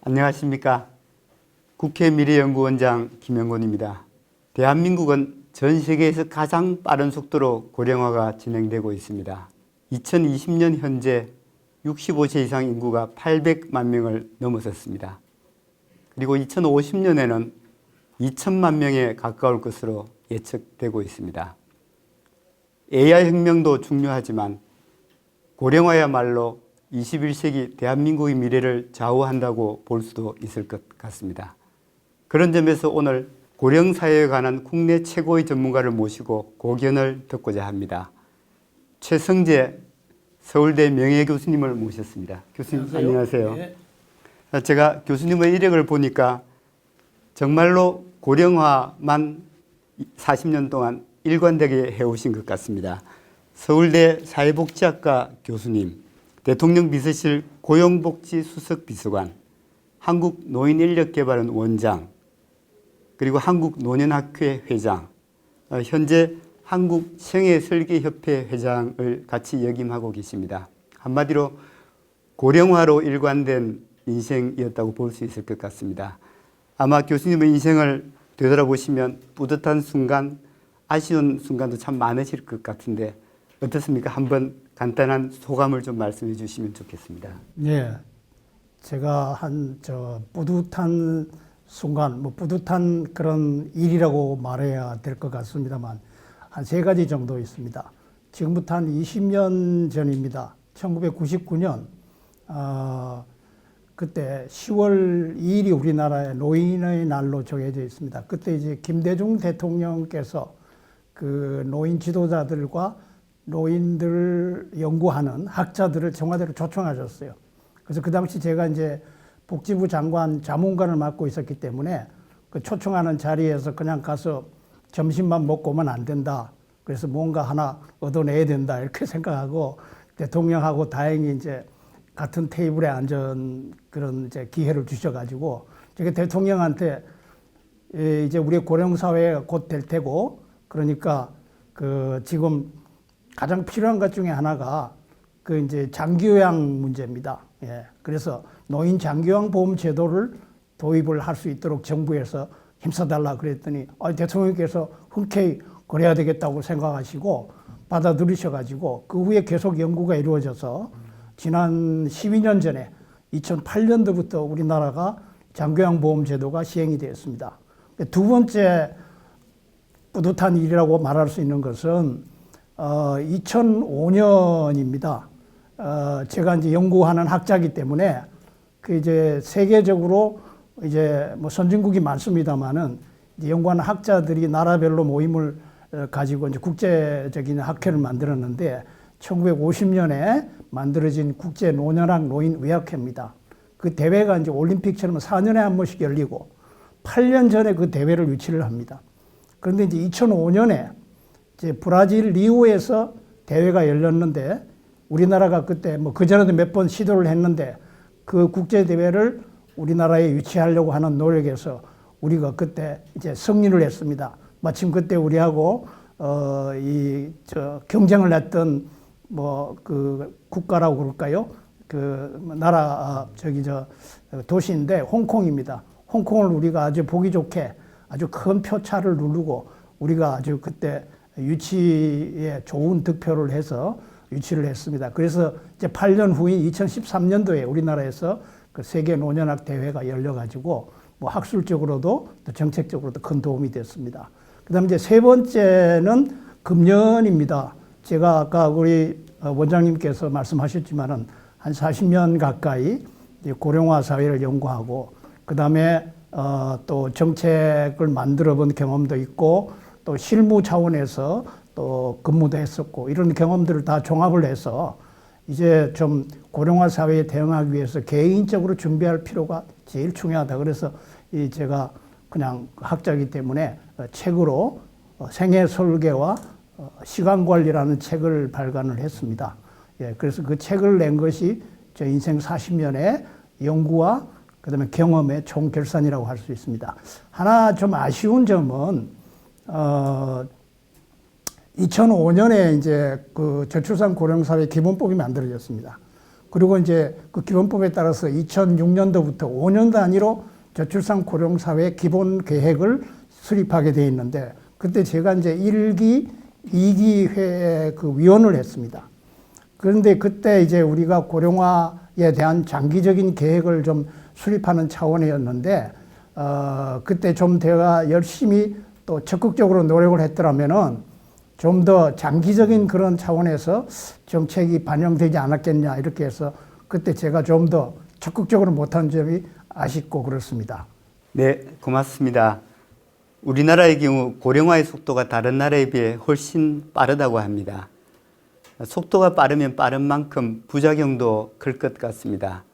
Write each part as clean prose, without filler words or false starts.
안녕하십니까. 국회 미래연구원장 김영곤입니다. 대한민국은 전 세계에서 가장 빠른 속도로 고령화가 진행되고 있습니다. 2020년 현재 65세 이상 인구가 800만 명을 넘어섰습니다. 그리고 2050년에는 2천만 명에 가까울 것으로 예측되고 있습니다. AI 혁명도 중요하지만 고령화야말로 21세기 대한민국의 미래를 좌우한다고 볼 수도 있을 것 같습니다. 그런 점에서 오늘 고령사회에 관한 국내 최고의 전문가를 모시고 고견을 듣고자 합니다. 최성재 서울대 명예교수님을 모셨습니다. 교수님 안녕하세요. 네. 제가 교수님의 이력을 보니까 정말로 고령화만 40년 동안 일관되게 해오신 것 같습니다. 서울대 사회복지학과 교수님, 대통령 비서실 고용복지수석비서관, 한국노인인력개발원 원장, 그리고 한국노년학회 회장, 현재 한국생애설계협회 회장을 같이 역임하고 계십니다. 한마디로 고령화로 일관된 인생이었다고 볼 수 있을 것 같습니다. 아마 교수님의 인생을 되돌아보시면 뿌듯한 순간, 아쉬운 순간도 참 많으실 것 같은데 어떻습니까? 한번 간단한 소감을 좀 말씀해 주시면 좋겠습니다. 네, 제가 뿌듯한 순간, 뿌듯한 그런 일이라고 말해야 될 것 같습니다만 한 세 가지 정도 있습니다. 지금부터 한 20년 전입니다. 1999년 그때 10월 2일이 우리나라의 노인의 날로 정해져 있습니다. 그때 이제 김대중 대통령께서 그 노인 지도자들과 노인들 연구하는 학자들을 청와대로 초청하셨어요. 그래서 그 당시 제가 이제 복지부 장관 자문관을 맡고 있었기 때문에 그 초청하는 자리에서 그냥 가서 점심만 먹고 오면 안 된다. 그래서 뭔가 하나 얻어내야 된다. 이렇게 생각하고 대통령하고 다행히 이제 같은 테이블에 앉은 그런 이제 기회를 주셔가지고 제가 대통령한테 이제 우리 고령사회가 곧 될 테고 그러니까 그 지금 가장 필요한 것 중에 하나가 그 이제 장기요양 문제입니다. 예. 그래서 노인 장기요양 보험 제도를 도입을 할 수 있도록 정부에서 힘써달라 그랬더니 대통령께서 흔쾌히 그래야 되겠다고 생각하시고 받아들이셔가지고 그 후에 계속 연구가 이루어져서 지난 12년 전에 2008년도부터 우리나라가 장기요양 보험 제도가 시행이 되었습니다. 두 번째 뿌듯한 일이라고 말할 수 있는 것은 2005년입니다. 제가 이제 연구하는 학자이기 때문에 그 이제 세계적으로 이제 뭐 선진국이 많습니다만은 이제 연구하는 학자들이 나라별로 모임을 가지고 이제 국제적인 학회를 만들었는데 1950년에 만들어진 국제 노년학 노인의학회입니다. 그 대회가 이제 올림픽처럼 4년에 한 번씩 열리고 8년 전에 그 대회를 유치를 합니다. 그런데 이제 2005년에 이제 브라질 리우에서 대회가 열렸는데 우리나라가 그때 뭐 그전에도 몇 번 시도를 했는데 그 국제 대회를 우리나라에 유치하려고 하는 노력에서 우리가 그때 이제 승리를 했습니다. 마침 그때 우리하고 경쟁을 했던 뭐 그 국가라고 그럴까요? 그 나라 도시인데 홍콩입니다. 홍콩을 우리가 아주 보기 좋게 아주 큰 표차를 누르고 우리가 아주 그때 유치에 좋은 득표를 해서 유치를 했습니다. 그래서 이제 8년 후인 2013년도에 우리나라에서 그 세계 노년학 대회가 열려가지고 뭐 학술적으로도 또 정책적으로도 큰 도움이 됐습니다. 그다음에 이제 세 번째는 금년입니다. 제가 아까 우리 원장님께서 말씀하셨지만은 한 40년 가까이 이제 고령화 사회를 연구하고 그다음에 또 정책을 만들어 본 경험도 있고 또 실무 차원에서 또 근무도 했었고 이런 경험들을 다 종합을 해서 이제 좀 고령화 사회에 대응하기 위해서 개인적으로 준비할 필요가 제일 중요하다. 그래서 제가 그냥 학자이기 때문에 책으로 생애 설계와 시간 관리라는 책을 발간을 했습니다. 예, 그래서 그 책을 낸 것이 제 인생 40년의 연구와 그다음에 경험의 총결산이라고 할 수 있습니다. 하나 좀 아쉬운 점은 2005년에 이제 그 저출산 고령사회 기본법이 만들어졌습니다. 그리고 이제 그 기본법에 따라서 2006년도부터 5년 단위로 저출산 고령사회 기본 계획을 수립하게 돼 있는데 그때 제가 이제 1기, 2기 회 그 위원을 했습니다. 그런데 그때 이제 우리가 고령화에 대한 장기적인 계획을 좀 수립하는 차원이었는데 그때 좀 제가 열심히 또 적극적으로 노력을 했더라면은 좀 더 장기적인 그런 차원에서 정책이 반영되지 않았겠냐 이렇게 해서 그때 제가 좀 더 적극적으로 못한 점이 아쉽고 그렇습니다. 네, 고맙습니다. 우리나라의 경우 고령화의 속도가 다른 나라에 비해 훨씬 빠르다고 합니다. 속도가 빠르면 빠른 만큼 부작용도 클 것 같습니다.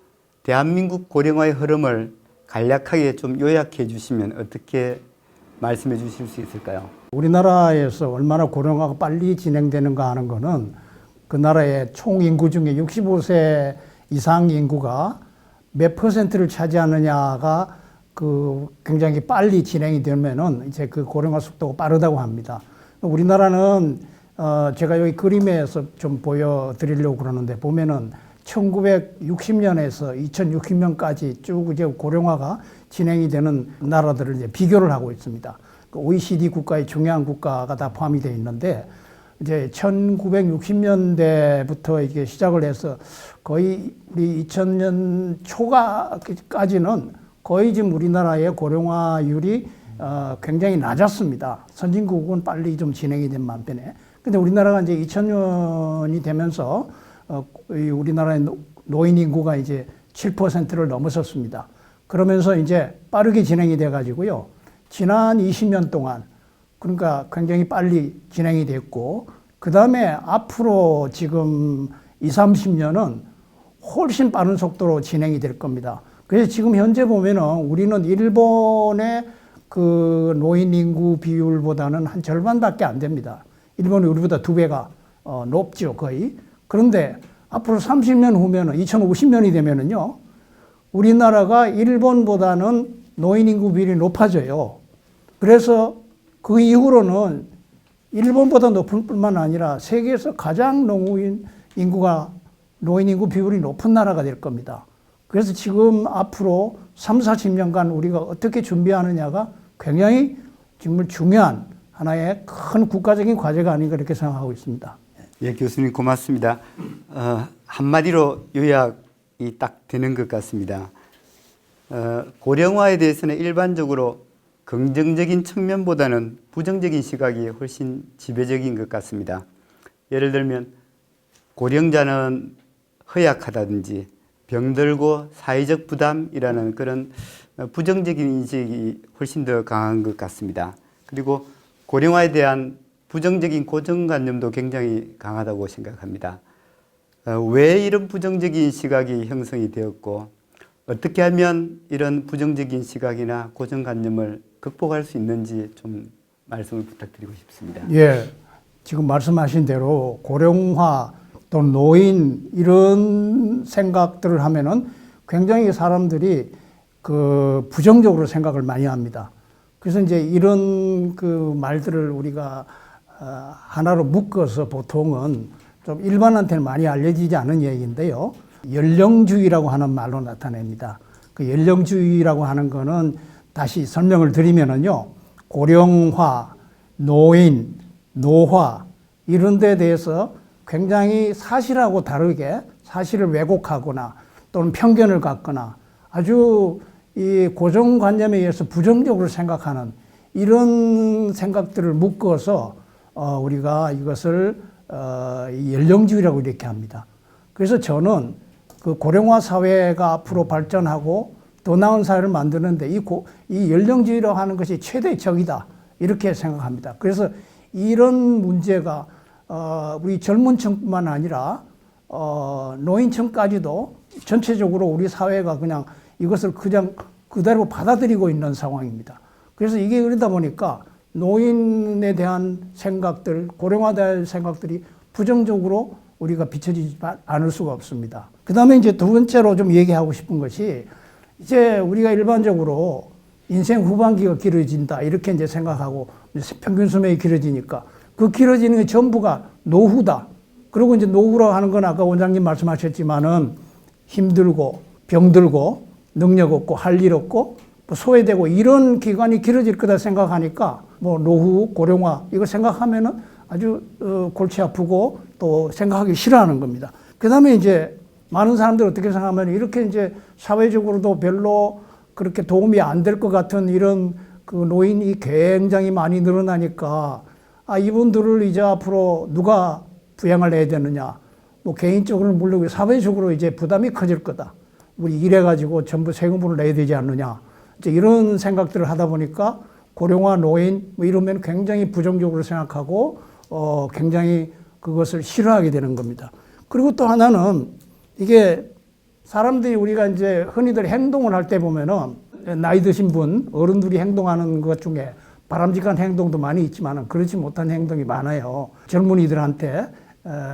대한민국 고령화의 흐름을 간략하게 좀 요약해 주시면 어떻게 말씀해 주실 수 있을까요? 우리나라에서 얼마나 고령화가 빨리 진행되는가 하는 거는 그 나라의 총 인구 중에 65세 이상 인구가 몇 퍼센트를 차지하느냐가 그 굉장히 빨리 진행이 되면은 이제 그 고령화 속도가 빠르다고 합니다. 우리나라는 제가 여기 그림에서 좀 보여드리려고 그러는데 보면은 1960년에서 2060년까지 쭉 이제 고령화가 진행이 되는 나라들을 이제 비교를 하고 있습니다. 그 OECD 국가의 중요한 국가가 다 포함이 되어 있는데 이제 1960년대부터 이게 시작을 해서 거의 우리 2000년 초까지는 거의 지금 우리나라의 고령화율이 굉장히 낮았습니다. 선진국은 빨리 좀 진행이 된 반면에. 근데 우리나라가 이제 2000년이 되면서 우리나라의 노인 인구가 이제 7%를 넘어섰습니다. 그러면서 이제 빠르게 진행이 돼 가지고요. 지난 20년 동안 그러니까 굉장히 빨리 진행이 됐고 그다음에 앞으로 지금 20, 30년은 훨씬 빠른 속도로 진행이 될 겁니다. 그래서 지금 현재 보면은 우리는 일본의 그 노인 인구 비율보다는 한 절반밖에 안 됩니다. 일본이 우리보다 2배가 높죠, 거의. 그런데 앞으로 30년 후면은 2050년이 되면은요. 우리나라가 일본보다는 노인 인구 비율이 높아져요. 그래서 그 이후로는 일본보다 높을 뿐만 아니라 세계에서 가장 노인 인구 비율이 높은 나라가 될 겁니다. 그래서 지금 앞으로 3, 40년간 우리가 어떻게 준비하느냐가 굉장히 정말 중요한 하나의 큰 국가적인 과제가 아닌가 이렇게 생각하고 있습니다. 예, 교수님 고맙습니다. 한마디로 요약이 딱 되는 것 같습니다. 고령화에 대해서는 일반적으로 긍정적인 측면보다는 부정적인 시각이 훨씬 지배적인 것 같습니다. 예를 들면 고령자는 허약하다든지 병들고 사회적 부담이라는 그런 부정적인 인식이 훨씬 더 강한 것 같습니다. 그리고 고령화에 대한 부정적인 고정관념도 굉장히 강하다고 생각합니다. 왜 이런 부정적인 시각이 형성이 되었고 어떻게 하면 이런 부정적인 시각이나 고정관념을 극복할 수 있는지 좀 말씀을 부탁드리고 싶습니다. 예, 지금 말씀하신 대로 고령화 또 노인 이런 생각들을 하면은 굉장히 사람들이 그 부정적으로 생각을 많이 합니다. 그래서 이제 이런 그 말들을 우리가 하나로 묶어서 보통은 좀 일반한테는 많이 알려지지 않은 얘기인데요. 연령주의라고 하는 말로 나타냅니다. 그 연령주의라고 하는 거는 다시 설명을 드리면은요. 고령화, 노인, 노화 이런 데 대해서 굉장히 사실하고 다르게 사실을 왜곡하거나 또는 편견을 갖거나 아주 이 고정관념에 의해서 부정적으로 생각하는 이런 생각들을 묶어서 우리가 이것을 연령주의라고 이렇게 합니다. 그래서 저는 그 고령화 사회가 앞으로 발전하고 더 나은 사회를 만드는데 이 연령주의라고 하는 것이 최대의 적이다 이렇게 생각합니다. 그래서 이런 문제가 우리 젊은 층뿐만 아니라 노인층까지도 전체적으로 우리 사회가 그냥 이것을 그냥 그대로 받아들이고 있는 상황입니다. 그래서 이게 그러다 보니까 노인에 대한 생각들, 고령화에 대한 생각들이 부정적으로 우리가 비춰지지 않을 수가 없습니다. 그 다음에 이제 두 번째로 좀 얘기하고 싶은 것이 이제 우리가 일반적으로 인생 후반기가 길어진다 이렇게 이제 생각하고 평균 수명이 길어지니까 그 길어지는 게 전부가 노후다. 그리고 이제 노후라고 하는 건 아까 원장님 말씀하셨지만은 힘들고 병들고 능력 없고 할 일 없고 뭐 소외되고 이런 기간이 길어질 거다 생각하니까 뭐 노후, 고령화 이거 생각하면은 아주 골치 아프고 또 생각하기 싫어하는 겁니다. 그 다음에 이제 많은 사람들 어떻게 생각하면 이렇게 이제 사회적으로도 별로 그렇게 도움이 안 될 것 같은 이런 그 노인이 굉장히 많이 늘어나니까 이분들을 이제 앞으로 누가 부양을 해야 되느냐. 뭐 개인적으로는 물론 사회적으로 이제 부담이 커질 거다. 우리 이래가지고 전부 세금을 내야 되지 않느냐. 이제 이런 생각들을 하다 보니까 고령화 노인 뭐 이러면 굉장히 부정적으로 생각하고 굉장히 그것을 싫어하게 되는 겁니다. 그리고 또 하나는 이게 사람들이 우리가 이제 흔히들 행동을 할 때 보면은 나이 드신 분, 어른들이 행동하는 것 중에 바람직한 행동도 많이 있지만 그렇지 못한 행동이 많아요. 젊은이들한테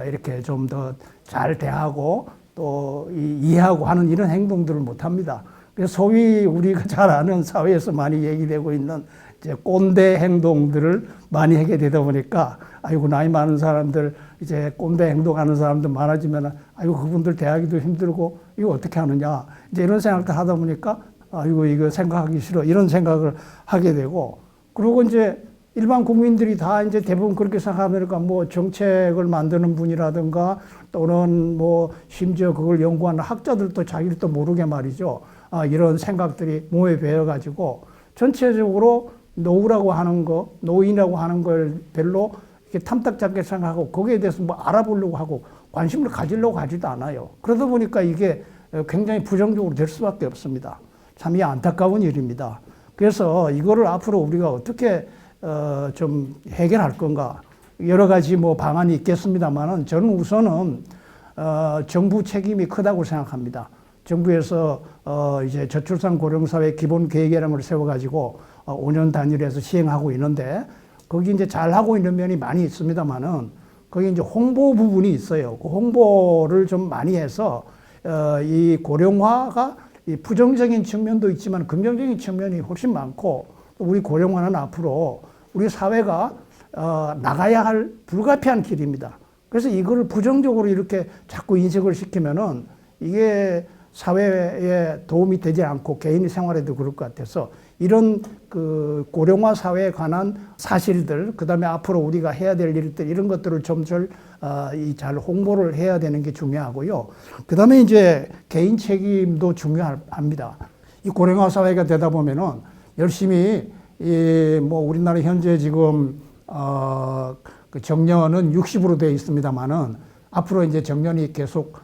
이렇게 좀 더 잘 대하고 또 이해하고 하는 이런 행동들을 못 합니다. 그래서 소위 우리가 잘 아는 사회에서 많이 얘기되고 있는 이제 꼰대 행동들을 많이 하게 되다 보니까 아이고 나이 많은 사람들 이제 꼰대 행동하는 사람들 많아지면 아이고 그분들 대하기도 힘들고 이거 어떻게 하느냐 이제 이런 생각들 하다 보니까 아이고 이거 생각하기 싫어 이런 생각을 하게 되고 그리고 이제 일반 국민들이 다 이제 대부분 그렇게 생각하니까 뭐 정책을 만드는 분이라든가 또는 뭐 심지어 그걸 연구하는 학자들도 자기들도 모르게 말이죠. 이런 생각들이 몸에 배어가지고 전체적으로 노후라고 하는 거, 노인이라고 하는 걸 별로 이렇게 탐탁잡게 생각하고 거기에 대해서 뭐 알아보려고 하고 관심을 가지려고 하지도 않아요. 그러다 보니까 이게 굉장히 부정적으로 될 수밖에 없습니다. 참 이 안타까운 일입니다. 그래서 이거를 앞으로 우리가 어떻게 좀 해결할 건가 여러 가지 뭐 방안이 있겠습니다만은 저는 우선은 정부 책임이 크다고 생각합니다. 정부에서 이제 저출산 고령사회 기본 계획이라는 걸 세워가지고 5년 단위로 해서 시행하고 있는데 거기 이제 잘 하고 있는 면이 많이 있습니다만은 거기 이제 홍보 부분이 있어요. 그 홍보를 좀 많이 해서 이 고령화가 이 부정적인 측면도 있지만 긍정적인 측면이 훨씬 많고 우리 고령화는 앞으로 우리 사회가 나가야 할 불가피한 길입니다. 그래서 이거를 부정적으로 이렇게 자꾸 인식을 시키면은 이게 사회에 도움이 되지 않고 개인의 생활에도 그럴 것 같아서 이런 그 고령화 사회에 관한 사실들, 그 다음에 앞으로 우리가 해야 될 일들 이런 것들을 좀 잘 홍보를 해야 되는 게 중요하고요. 그 다음에 이제 개인 책임도 중요합니다. 이 고령화 사회가 되다 보면은 열심히 뭐 우리나라 현재 지금 그 정년은 60으로 되어 있습니다만은 앞으로 이제 정년이 계속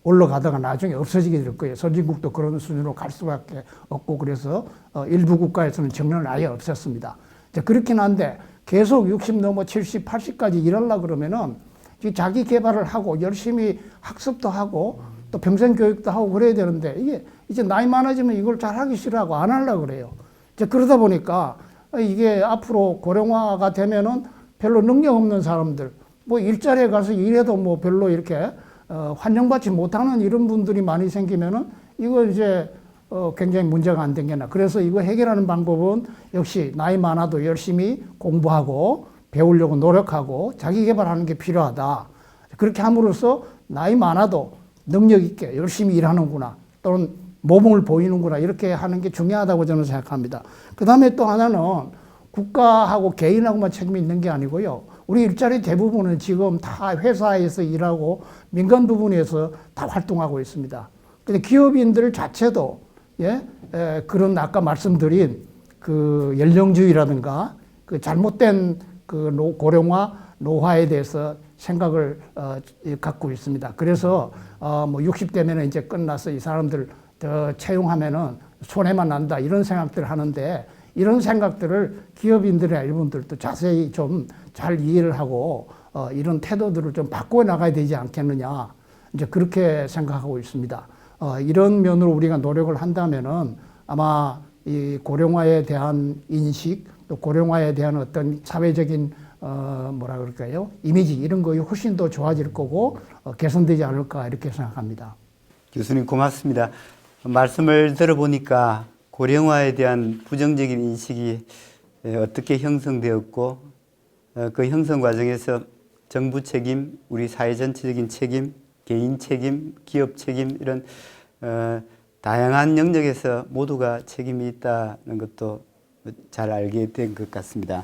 올라가다가 나중에 없어지게 될 거예요. 선진국도 그런 수준으로 갈 수밖에 없고 그래서 일부 국가에서는 정년을 아예 없앴습니다. 이제 그렇긴 한데 계속 60 넘어 70, 80까지 일하려고 그러면은 자기 개발을 하고 열심히 학습도 하고 또 평생 교육도 하고 그래야 되는데 이게 이제 나이 많아지면 이걸 잘 하기 싫어하고 안 하려고 그래요. 이제 그러다 보니까 이게 앞으로 고령화가 되면은 별로 능력 없는 사람들 뭐 일자리에 가서 일해도 뭐 별로 이렇게 환영받지 못하는 이런 분들이 많이 생기면은 이거 이제 굉장히 문제가 안 되겠나. 그래서 이거 해결하는 방법은 역시 나이 많아도 열심히 공부하고 배우려고 노력하고 자기 개발하는 게 필요하다. 그렇게 함으로써 나이 많아도 능력 있게 열심히 일하는구나. 또는 모범을 보이는구나. 이렇게 하는 게 중요하다고 저는 생각합니다. 그 다음에 또 하나는 국가하고 개인하고만 책임이 있는 게 아니고요. 우리 일자리 대부분은 지금 다 회사에서 일하고 민간 부분에서 다 활동하고 있습니다. 근데 기업인들 자체도 그런 아까 말씀드린 그 연령주의라든가 그 잘못된 그 고령화 노화에 대해서 생각을 갖고 있습니다. 그래서 뭐 60대면은 이제 끝나서 이 사람들 더 채용하면은 손해만 난다 이런 생각들을 하는데 이런 생각들을 기업인들이나 일본들도 자세히 좀 잘 이해를 하고 이런 태도들을 좀 바꿔 나가야 되지 않겠느냐 이제 그렇게 생각하고 있습니다. 이런 면으로 우리가 노력을 한다면은 아마 이 고령화에 대한 인식 또 고령화에 대한 어떤 사회적인 뭐라 그럴까요? 이미지 이런 거에 훨씬 더 좋아질 거고 개선되지 않을까 이렇게 생각합니다. 교수님 고맙습니다. 말씀을 들어보니까 고령화에 대한 부정적인 인식이 어떻게 형성되었고 그 형성 과정에서 정부 책임, 우리 사회 전체적인 책임, 개인 책임, 기업 책임 이런 다양한 영역에서 모두가 책임이 있다는 것도 잘 알게 된 것 같습니다.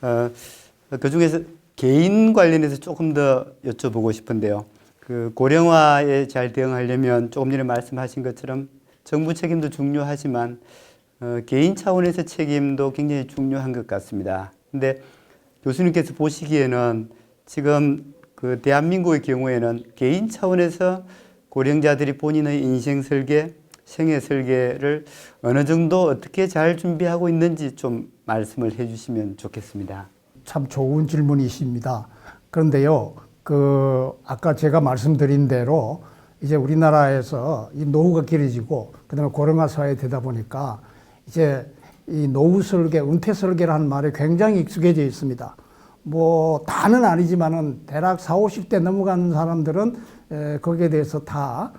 그 중에서 개인 관련해서 조금 더 여쭤보고 싶은데요. 그 고령화에 잘 대응하려면 조금 전에 말씀하신 것처럼 정부 책임도 중요하지만 개인 차원에서 책임도 굉장히 중요한 것 같습니다. 근데 교수님께서 보시기에는 지금 그 대한민국의 경우에는 개인 차원에서 고령자들이 본인의 인생 설계, 생애 설계를 어느 정도 어떻게 잘 준비하고 있는지 좀 말씀을 해주시면 좋겠습니다. 참 좋은 질문이십니다. 그런데요, 아까 제가 말씀드린 대로 이제 우리나라에서 이 노후가 길어지고 그다음에 고령화 사회 되다 보니까 이제 이 노후 설계, 은퇴 설계라는 말에 굉장히 익숙해져 있습니다. 뭐 다는 아니지만은 대략 40, 50대 넘어가는 사람들은 거기에 대해서 다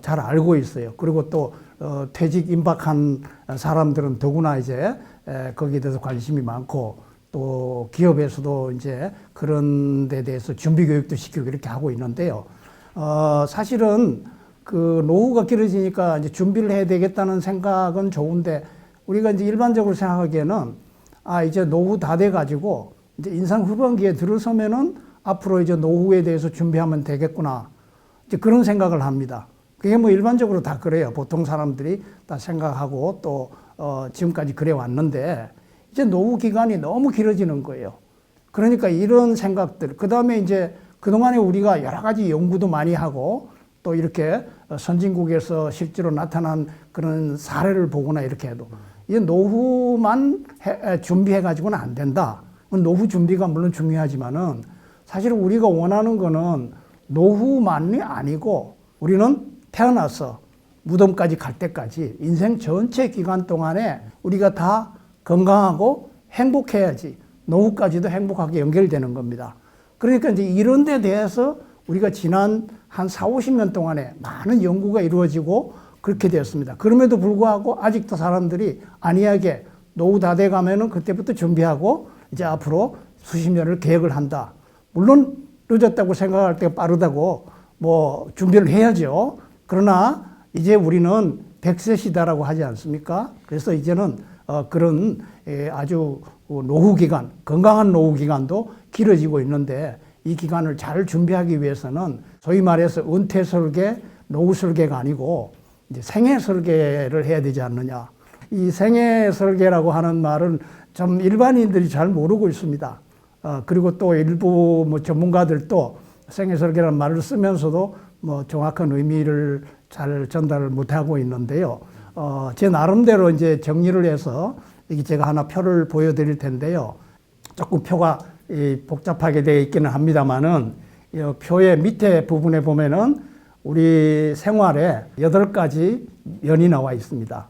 잘 알고 있어요. 그리고 또 퇴직 임박한 사람들은 더구나 이제 거기에 대해서 관심이 많고 또 기업에서도 이제 그런 데 대해서 준비 교육도 시키고 이렇게 하고 있는데요. 사실은 그 노후가 길어지니까 이제 준비를 해야 되겠다는 생각은 좋은데 우리가 이제 일반적으로 생각하기에는 이제 노후 다 돼 가지고 이제 인생 후반기에 들어서면은 앞으로 이제 노후에 대해서 준비하면 되겠구나. 이제 그런 생각을 합니다. 그게 뭐 일반적으로 다 그래요. 보통 사람들이 다 생각하고 또 지금까지 그래 왔는데 이제 노후 기간이 너무 길어지는 거예요. 그러니까 이런 생각들, 그 다음에 이제 그동안에 우리가 여러 가지 연구도 많이 하고 또 이렇게 선진국에서 실제로 나타난 그런 사례를 보거나 이렇게 해도 이 노후만 준비해가지고는 안 된다. 노후 준비가 물론 중요하지만은 사실 우리가 원하는 거는 노후만이 아니고 우리는 태어나서 무덤까지 갈 때까지 인생 전체 기간 동안에 우리가 다 건강하고 행복해야지 노후까지도 행복하게 연결되는 겁니다. 그러니까 이제 이런 데 대해서 우리가 지난 한 4, 50년 동안에 많은 연구가 이루어지고 그렇게 되었습니다. 그럼에도 불구하고 아직도 사람들이 안이하게 노후 다 돼 가면은 그때부터 준비하고 이제 앞으로 수십 년을 계획을 한다. 물론 늦었다고 생각할 때가 빠르다고 뭐 준비를 해야죠. 그러나 이제 우리는 100세 시대라고 하지 않습니까? 그래서 이제는 그런 아주 노후 기간, 건강한 노후 기간도 길어지고 있는데 이 기간을 잘 준비하기 위해서는 소위 말해서 은퇴 설계, 노후 설계가 아니고 이제 생애 설계를 해야 되지 않느냐. 이 생애 설계라고 하는 말은 좀 일반인들이 잘 모르고 있습니다. 그리고 또 일부 뭐 전문가들도 생애 설계라는 말을 쓰면서도 뭐 정확한 의미를 잘 전달을 못하고 있는데요. 제 나름대로 이제 정리를 해서 이게 제가 하나 표를 보여드릴 텐데요. 조금 표가 복잡하게 되어 있기는 합니다만은 이 표의 밑에 부분에 보면은 우리 생활에 8가지 면이 나와 있습니다.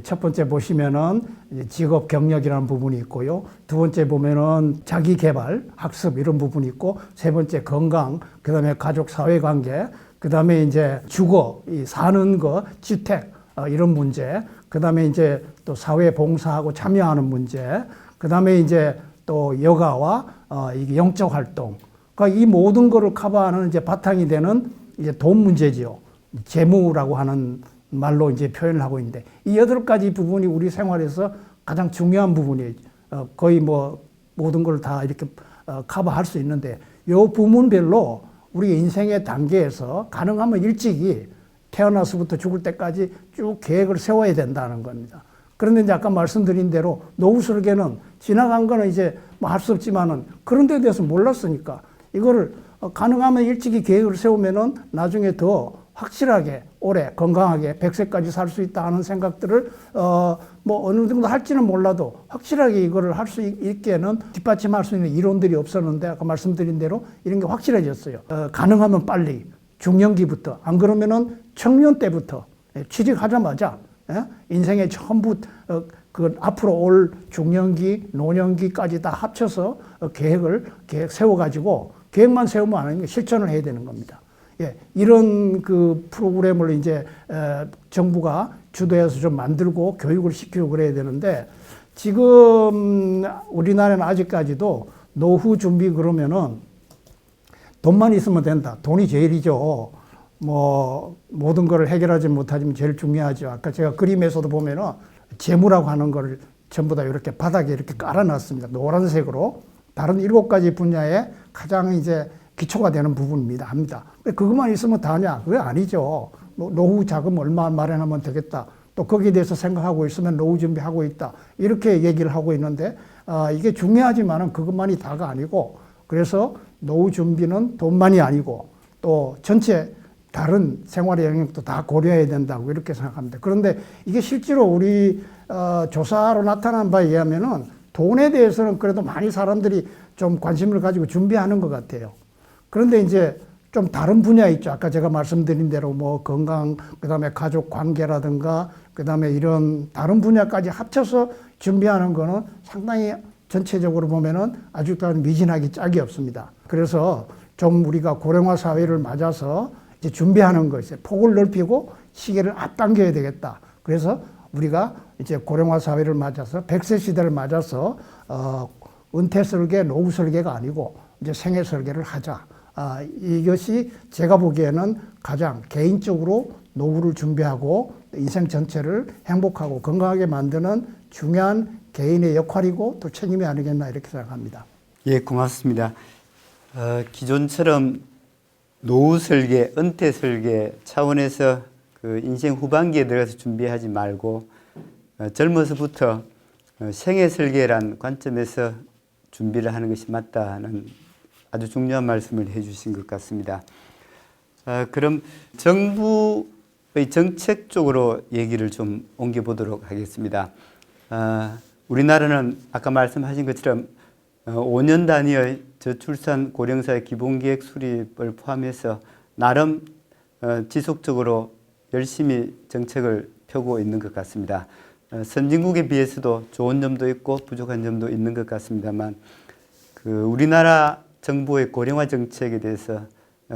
첫 번째 보시면은 직업 경력이라는 부분이 있고요. 두 번째 보면은 자기 개발, 학습 이런 부분이 있고, 세 번째 건강, 그 다음에 가족 사회 관계, 그 다음에 이제 주거, 사는 거, 주택, 이런 문제, 그 다음에 이제 또 사회 봉사하고 참여하는 문제, 그 다음에 이제 또 여가와 이게 영적 활동. 그러니까 이 모든 거를 커버하는 이제 바탕이 되는 이제 돈 문제지요. 재무라고 하는 말로 이제 표현을 하고 있는데 이 8가지 부분이 우리 생활에서 가장 중요한 부분이에요. 거의 뭐 모든 걸 다 이렇게 커버할 수 있는데 이 부문별로 우리 인생의 단계에서 가능하면 일찍이 태어나서부터 죽을 때까지 쭉 계획을 세워야 된다는 겁니다. 그런데 이제 아까 말씀드린 대로 노후 설계는 지나간 거는 이제 뭐 할 수 없지만은 그런 데 대해서 몰랐으니까 이거를 가능하면 일찍이 계획을 세우면은 나중에 더 확실하게 오래 건강하게 100세까지 살 수 있다 하는 생각들을 뭐 어느 정도 할지는 몰라도 확실하게 이거를 할 수 있게는 뒷받침할 수 있는 이론들이 없었는데 아까 말씀드린 대로 이런 게 확실해졌어요. 가능하면 빨리 중년기부터 안 그러면은 청년 때부터 취직하자마자 인생의 전부 그 앞으로 올 중년기, 노년기까지 다 합쳐서 계획 세워가지고 계획만 세우면 안 하니까 실천을 해야 되는 겁니다. 예, 이런 그 프로그램을 이제 정부가 주도해서 좀 만들고 교육을 시키고 그래야 되는데 지금 우리나라는 아직까지도 노후 준비 그러면은 돈만 있으면 된다. 돈이 제일이죠. 뭐 모든 걸 해결하지 못하지만 제일 중요하죠. 아까 제가 그림에서도 보면은 재무라고 하는 걸 전부 다 이렇게 바닥에 이렇게 깔아놨습니다. 노란색으로 다른 7가지 분야에 가장 이제 기초가 되는 부분입니다. 합니다. 그것만 있으면 다냐? 그게 아니죠. 노후 자금 얼마 마련하면 되겠다. 또 거기에 대해서 생각하고 있으면 노후 준비하고 있다. 이렇게 얘기를 하고 있는데 이게 중요하지만은 그것만이 다가 아니고 그래서 노후 준비는 돈만이 아니고 또 전체 다른 생활의 영역도 다 고려해야 된다고 이렇게 생각합니다. 그런데 이게 실제로 우리 조사로 나타난 바에 의하면은 돈에 대해서는 그래도 많이 사람들이 좀 관심을 가지고 준비하는 것 같아요. 그런데 이제 좀 다른 분야 있죠. 아까 제가 말씀드린 대로 뭐 건강, 그 다음에 가족 관계라든가, 그 다음에 이런 다른 분야까지 합쳐서 준비하는 거는 상당히 전체적으로 보면은 아직도 미진하기 짝이 없습니다. 그래서 좀 우리가 고령화 사회를 맞아서 이제 준비하는 것이 폭을 넓히고 시계를 앞당겨야 되겠다. 그래서 우리가 이제 고령화 사회를 맞아서 100세 시대를 맞아서 은퇴 설계, 노후 설계가 아니고 이제 생애 설계를 하자. 이것이 제가 보기에는 가장 개인적으로 노후를 준비하고 인생 전체를 행복하고 건강하게 만드는 중요한 개인의 역할이고 또 책임이 아니겠나 이렇게 생각합니다. 예, 고맙습니다. 기존처럼 노후 설계, 은퇴 설계 차원에서 그 인생 후반기에 들어가서 준비하지 말고 젊어서부터 생애 설계란 관점에서 준비를 하는 것이 맞다는 아주 중요한 말씀을 해주신 것 같습니다. 그럼 정부의 정책 쪽으로 얘기를 좀 옮겨보도록 하겠습니다. 우리나라는 아까 말씀하신 것처럼 5년 단위의 저출산 고령사회 기본계획 수립을 포함해서 나름 지속적으로 열심히 정책을 펴고 있는 것 같습니다. 선진국에 비해서도 좋은 점도 있고 부족한 점도 있는 것 같습니다만 우리나라 정부의 고령화 정책에 대해서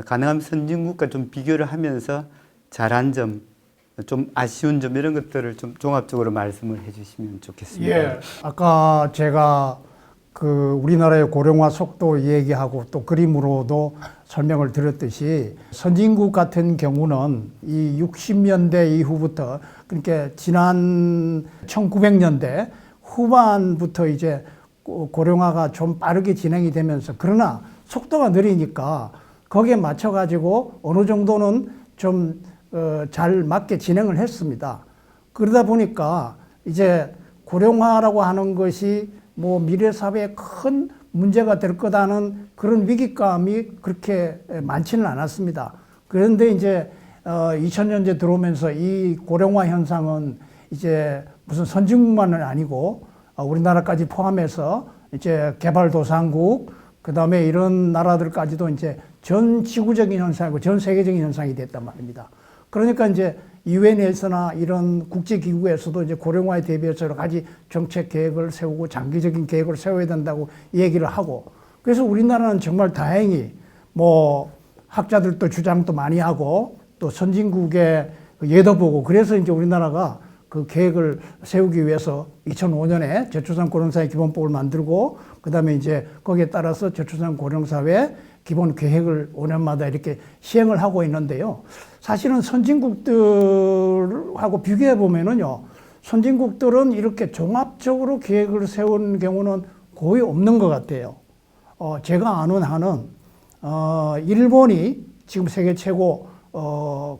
가능하면 선진국과 좀 비교를 하면서 잘한 점, 좀 아쉬운 점 이런 것들을 좀 종합적으로 말씀을 해주시면 좋겠습니다. 예, 아까 제가 그 우리나라의 고령화 속도 얘기하고 또 그림으로도 설명을 드렸듯이 선진국 같은 경우는 이 60년대 이후부터 그러니까 지난 1900년대 후반부터 이제 고령화가 좀 빠르게 진행이 되면서 그러나 속도가 느리니까 거기에 맞춰 가지고 어느 정도는 좀 잘 맞게 진행을 했습니다. 그러다 보니까 이제 고령화라고 하는 것이 뭐 미래 사회에 큰 문제가 될 거다는 그런 위기감이 그렇게 많지는 않았습니다. 그런데 이제 2000년대 들어오면서 이 고령화 현상은 이제 무슨 선진국만은 아니고 우리나라까지 포함해서 이제 개발도상국 그다음에 이런 나라들까지도 이제 전 지구적인 현상이고 전 세계적인 현상이 됐단 말입니다. 그러니까 이제 유엔에서나 이런 국제기구에서도 이제 고령화에 대비해서 여러 가지 정책 계획을 세우고 장기적인 계획을 세워야 된다고 얘기를 하고 그래서 우리나라는 정말 다행히 뭐 학자들도 주장도 많이 하고 또 선진국의 예도 보고 그래서 이제 우리나라가 그 계획을 세우기 위해서 2005년에 저출산 고령사회 기본법을 만들고 그다음에 이제 거기에 따라서 저출산 고령사회 기본 계획을 5년마다 이렇게 시행을 하고 있는데요. 사실은 선진국들하고 비교해 보면은요, 선진국들은 이렇게 종합적으로 계획을 세운 경우는 거의 없는 것 같아요. 제가 아는 한은 일본이 지금 세계 최고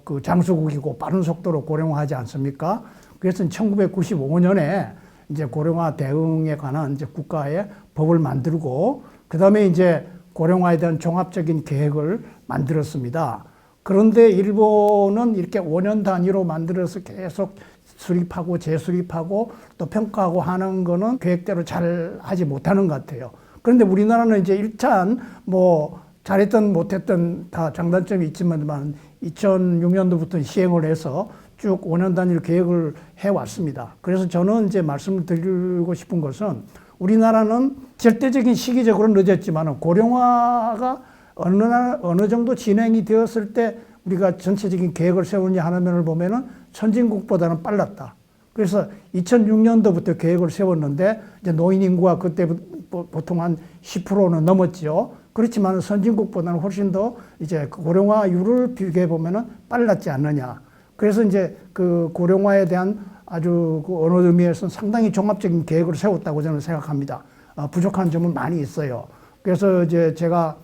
그 장수국이고 빠른 속도로 고령화하지 않습니까? 그래서 1995년에 이제 고령화 대응에 관한 이제 국가의 법을 만들고 그다음에 이제 고령화에 대한 종합적인 계획을 만들었습니다. 그런데 일본은 이렇게 5년 단위로 만들어서 계속 수립하고 재수립하고 또 평가하고 하는 거는 계획대로 잘 하지 못하는 것 같아요. 그런데 우리나라는 이제 일단 뭐 잘했든 못했든 다 장단점이 있지만 2006년도부터 시행을 해서 쭉 5년 단위로 계획을 해왔습니다. 그래서 저는 이제 말씀을 드리고 싶은 것은 우리나라는 절대적인 시기적으로 늦었지만 고령화가 어느 정도 진행이 되었을 때 우리가 전체적인 계획을 세우냐 하는 면을 보면은 선진국보다는 빨랐다. 그래서 2006년도부터 계획을 세웠는데 이제 노인 인구가 그때 보통 한 10%는 넘었죠. 그렇지만 선진국보다는 훨씬 더 이제 그 고령화율을 비교해 보면은 빨랐지 않느냐. 그래서 이제 그 고령화에 대한 아주 그 어느 의미에서는 상당히 종합적인 계획을 세웠다고 저는 생각합니다. 부족한 점은 많이 있어요. 그래서 이제 제가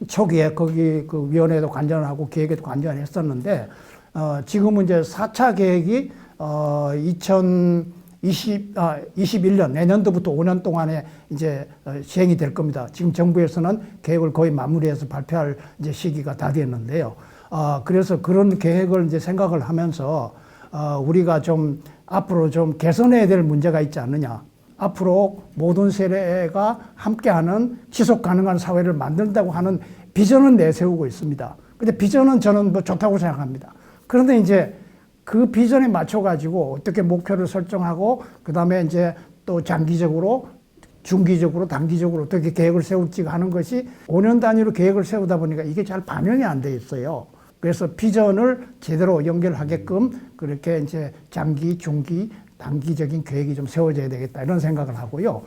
초기에 거기 그 위원회에도 관전을 하고 계획에도 관전을 했었는데 지금은 이제 4차 계획이 2021년 내년도부터 5년 동안에 이제 시행이 될 겁니다. 지금 정부에서는 계획을 거의 마무리해서 발표할 이제 시기가 다 됐는데요. 그래서 그런 계획을 이제 생각을 하면서 우리가 좀 앞으로 좀 개선해야 될 문제가 있지 않느냐. 앞으로 모든 세대가 함께하는 지속 가능한 사회를 만든다고 하는 비전은 내세우고 있습니다. 근데 비전은 저는 뭐 좋다고 생각합니다. 그런데 이제 그 비전에 맞춰가지고 어떻게 목표를 설정하고 그 다음에 이제 또 장기적으로 중기적으로 단기적으로 어떻게 계획을 세울지 하는 것이 5년 단위로 계획을 세우다 보니까 이게 잘 반영이 안 돼 있어요. 그래서 비전을 제대로 연결하게끔 그렇게 이제 장기, 중기, 단기적인 계획이 좀 세워져야 되겠다 이런 생각을 하고요.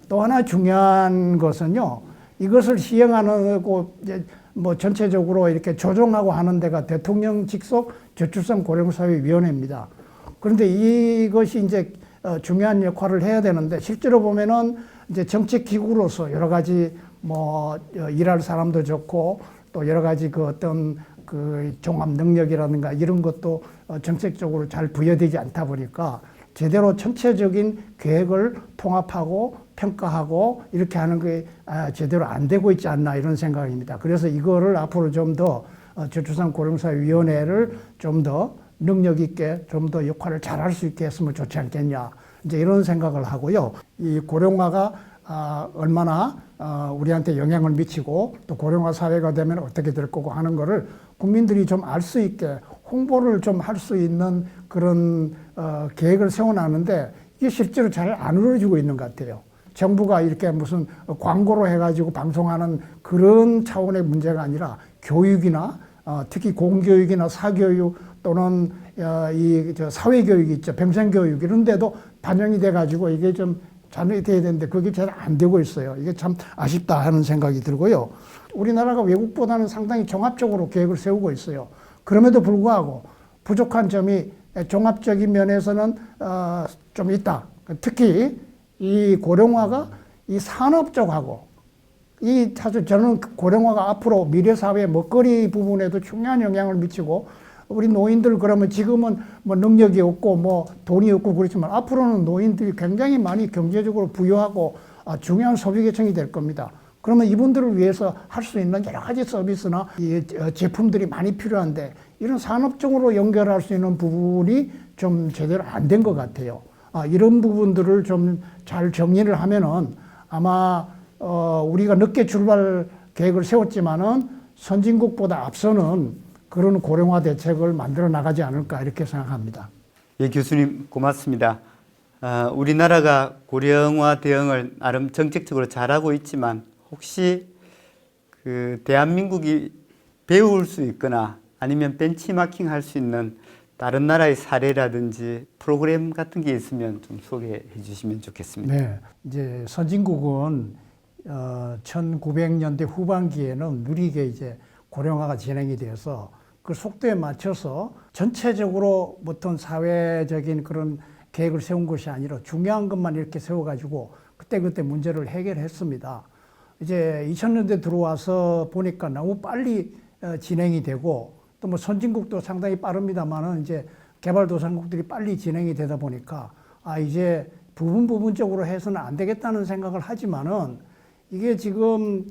또 하나 중요한 것은요. 이것을 시행하고 이제 뭐 전체적으로 이렇게 조정하고 하는 데가 대통령 직속 저출산 고령사회위원회입니다. 그런데 이것이 이제 중요한 역할을 해야 되는데 실제로 보면은 이제 정책기구로서 여러 가지 뭐 일할 사람도 좋고 또 여러 가지 그 어떤 그 종합 능력이라든가 이런 것도 정책적으로 잘 부여되지 않다 보니까 제대로 전체적인 계획을 통합하고 평가하고 이렇게 하는 게 제대로 안 되고 있지 않나 이런 생각입니다. 그래서 이거를 앞으로 좀 더 저출산 고령사위원회를 좀 더 능력 있게 좀 더 역할을 잘할 수 있게 했으면 좋지 않겠냐 이제 이런 생각을 하고요. 이 고령화가 얼마나 우리한테 영향을 미치고 또 고령화 사회가 되면 어떻게 될 거고 하는 거를 국민들이 좀 알 수 있게 홍보를 좀 할 수 있는 그런 계획을 세워놨는데 이게 실제로 잘 안 이루어지고 있는 것 같아요. 정부가 이렇게 무슨 광고로 해가지고 방송하는 그런 차원의 문제가 아니라 교육이나 특히 공교육이나 사교육 또는 이 사회교육이 있죠. 평생교육 이런 데도 반영이 돼가지고 이게 좀 잘 돼야 되는데 그게 잘 안 되고 있어요. 이게 참 아쉽다 하는 생각이 들고요. 우리나라가 외국보다는 상당히 종합적으로 계획을 세우고 있어요. 그럼에도 불구하고 부족한 점이 종합적인 면에서는 좀 있다. 특히 이 고령화가 이 산업 쪽하고 이 사실 저는 고령화가 앞으로 미래 사회의 먹거리 부분에도 중요한 영향을 미치고 우리 노인들 그러면 지금은 뭐 능력이 없고 뭐 돈이 없고 그렇지만 앞으로는 노인들이 굉장히 많이 경제적으로 부유하고 중요한 소비 계층이 될 겁니다. 그러면 이분들을 위해서 할 수 있는 여러 가지 서비스나 이 제품들이 많이 필요한데 이런 산업적으로 연결할 수 있는 부분이 좀 제대로 안 된 것 같아요. 이런 부분들을 좀 잘 정리를 하면은 아마 우리가 늦게 출발 계획을 세웠지만은 선진국보다 앞서는 그런 고령화 대책을 만들어 나가지 않을까 이렇게 생각합니다. 예, 교수님 고맙습니다. 우리나라가 고령화 대응을 나름 정책적으로 잘하고 있지만 혹시 그 대한민국이 배울 수 있거나 아니면 벤치마킹 할 수 있는 다른 나라의 사례라든지 프로그램 같은 게 있으면 좀 소개해 주시면 좋겠습니다. 네, 이제 선진국은 1900년대 후반기에는 느리게 이제 고령화가 진행이 돼서 그 속도에 맞춰서 전체적으로 어떤 사회적인 그런 계획을 세운 것이 아니라 중요한 것만 이렇게 세워가지고 그때그때 문제를 해결했습니다. 이제 2000년대 들어와서 보니까 너무 빨리 진행이 되고 또 뭐 선진국도 상당히 빠릅니다만은 이제 개발도상국들이 빨리 진행이 되다 보니까 이제 부분적으로 해서는 안 되겠다는 생각을 하지만은 이게 지금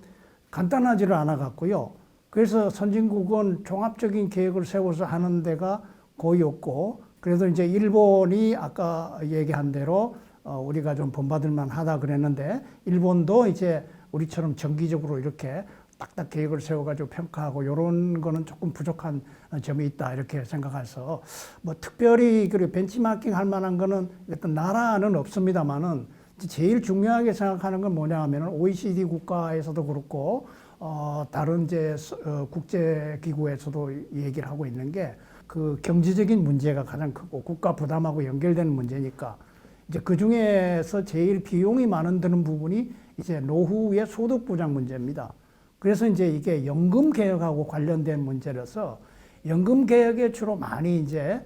간단하지를 않아 갖고요. 그래서 선진국은 종합적인 계획을 세워서 하는 데가 거의 없고 그래서 이제 일본이 아까 얘기한 대로 우리가 좀 본받을 만하다 그랬는데 일본도 이제 우리처럼 정기적으로 이렇게 딱딱 계획을 세워가지고 평가하고 이런 거는 조금 부족한 점이 있다 이렇게 생각해서 뭐 특별히 그리고 벤치마킹 할 만한 거는 어떤 나라는 없습니다만은 제일 중요하게 생각하는 건 뭐냐 하면은 OECD 국가에서도 그렇고 다른 이제 국제 기구에서도 얘기를 하고 있는 게 그 경제적인 문제가 가장 크고 국가 부담하고 연결되는 문제니까 이제 그 중에서 제일 비용이 많은 드는 부분이 이제 노후의 소득 보장 문제입니다. 그래서 이제 이게 연금 개혁하고 관련된 문제라서 연금 개혁에 주로 많이 이제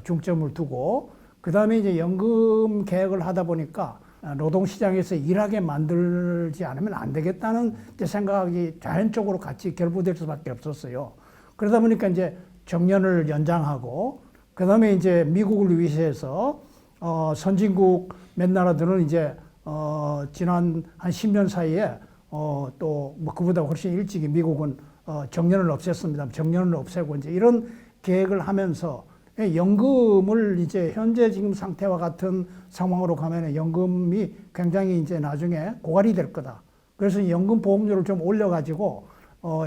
중점을 두고 그다음에 이제 연금 개혁을 하다 보니까 노동시장에서 일하게 만들지 않으면 안 되겠다는 이제 생각이 자연적으로 같이 결부될 수밖에 없었어요. 그러다 보니까 이제 정년을 연장하고 그다음에 이제 미국을 위시해서 선진국 몇 나라들은 이제 지난 한 10년 사이에 또 뭐 그보다 훨씬 일찍이 미국은 정년을 없앴습니다. 정년을 없애고 이제 이런 계획을 하면서 연금을 이제 현재 지금 상태와 같은 상황으로 가면 연금이 굉장히 이제 나중에 고갈이 될 거다. 그래서 연금 보험료를 좀 올려가지고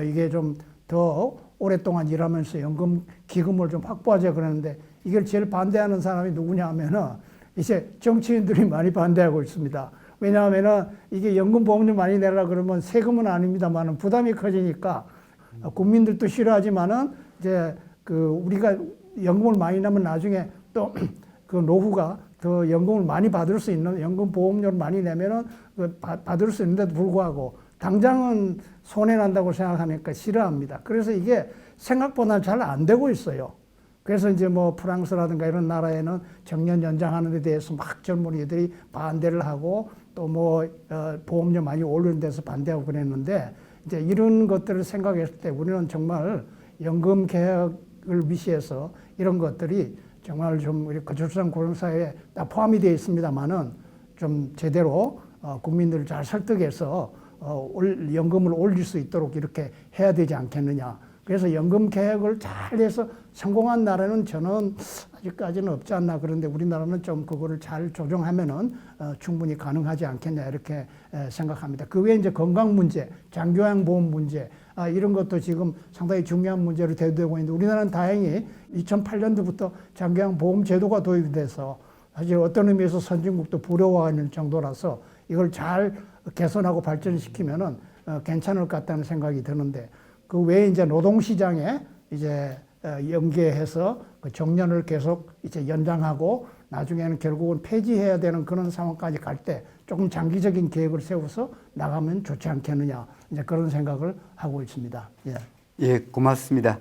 이게 좀 더 오랫동안 일하면서 연금 기금을 좀 확보하자 그러는데 이걸 제일 반대하는 사람이 누구냐 하면은 이제 정치인들이 많이 반대하고 있습니다. 왜냐하면은 이게 연금 보험료 많이 내라 그러면 세금은 아닙니다만은 부담이 커지니까 국민들도 싫어하지만은 이제 그 우리가 연금을 많이 내면 나중에 또 그 노후가 더 연금을 많이 받을 수 있는 연금 보험료를 많이 내면은 받을 수 있는데도 불구하고 당장은 손해 난다고 생각하니까 싫어합니다. 그래서 이게 생각보다 잘 안 되고 있어요. 그래서 이제 뭐 프랑스라든가 이런 나라에는 정년 연장하는 데 대해서 막 젊은이들이 반대를 하고 또 뭐 보험료 많이 올리는 데서 반대하고 그랬는데 이제 이런 것들을 생각했을 때 우리는 정말 연금 개혁을 위시해서 이런 것들이 정말 좀 우리 저출산 고령사회에 다 포함이 되어 있습니다만은 좀 제대로 국민들을 잘 설득해서 연금을 올릴 수 있도록 이렇게 해야 되지 않겠느냐. 그래서 연금 개혁을 잘 해서 성공한 나라는 저는 아직까지는 없지 않나. 그런데 우리나라는 좀 그거를 잘 조정하면은 충분히 가능하지 않겠냐 이렇게 생각합니다. 그 외에 이제 건강 문제, 장기요양 보험 문제 이런 것도 지금 상당히 중요한 문제로 대두되고 있는데 우리나라는 다행히 2008년도부터 장기요양 보험 제도가 도입이 돼서 사실 어떤 의미에서 선진국도 부러워하는 정도라서 이걸 잘 개선하고 발전시키면은 괜찮을 것 같다는 생각이 드는데 그 외에 이제 노동시장에 이제 연계해서 그 정년을 계속 이제 연장하고 나중에는 결국은 폐지해야 되는 그런 상황까지 갈 때 조금 장기적인 계획을 세워서 나가면 좋지 않겠느냐 이제 그런 생각을 하고 있습니다. 예. 예, 고맙습니다.